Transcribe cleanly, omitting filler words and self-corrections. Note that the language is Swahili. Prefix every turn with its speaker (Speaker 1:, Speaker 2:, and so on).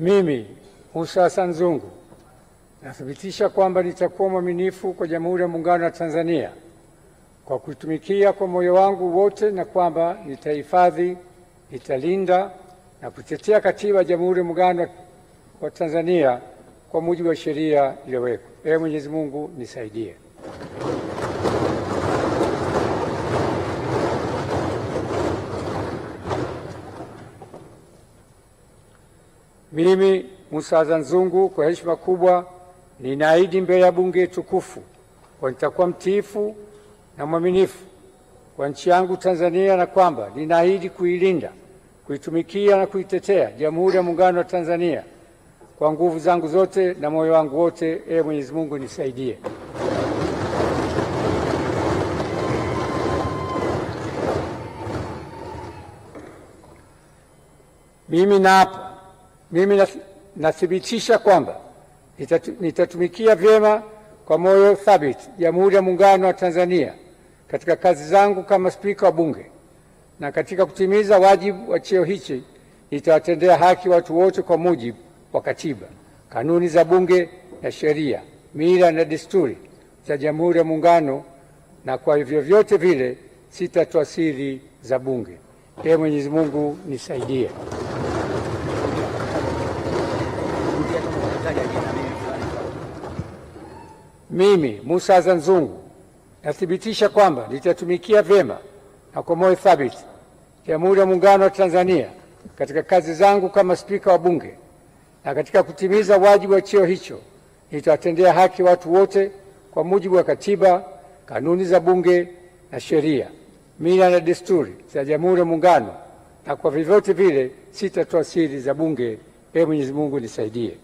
Speaker 1: Mimi Mussa Hassan Zungu nathibitisha kwamba nitakuwa mwaminifu kwa Jamhuri ya Muungano wa Tanzania kwa kuitumikia kwa moyo wangu wote, na kwamba nitahifadhi, nitalinda na kutetea Katiba ya Jamhuri ya Muungano wa Tanzania kwa mujibu wa sheria iliyowekwa. Ee Mwenyezi Mungu nisaidie. Mimi Mussa Hassan Zungu kwa heshima kubwa ninaahidi mbele ya Bunge tukufu kwa nitakuwa mtiifu na mwaminifu kwa nchi yangu Tanzania, na kwamba ninaahidi kuilinda, kuitumikia na kuitetea Jamhuri ya Muungano wa Tanzania kwa nguvu zangu zote na moyo wangu wote. Ee Mwenyezi Mungu nisaidie. Mimi nathibitisha kwamba nitatumikia vyema kwa moyo thabiti Jamhuri ya Muungano wa Tanzania katika kazi zangu kama Spika wa Bunge, na katika kutimiza wajibu wa cheo hichi nitawatendea haki watu wote kwa mujibu wa Katiba, kanuni za Bunge na sheria, mila na desturi za Jamhuri ya Muungano, na kwa vyovyote vile sitatoa siri za Bunge. Ee Mwenyezi Mungu nisaidie. Mimi Mussa Hassan Zungu nathibitisha kwamba nitatumikia vyema na kwa moyo thabiti Jamhuri ya Muungano wa Tanzania katika kazi zangu kama Spika wa Bunge, na katika kutimiza wajibu wa cheo hicho nitawatendea haki watu wote kwa mujibu wa Katiba, kanuni za Bunge na sheria, mila na desturi za Jamhuri ya Muungano, na kwa vyovyote vile sitatoa siri za Bunge. Ee Mwenyezi Mungu nisaidie.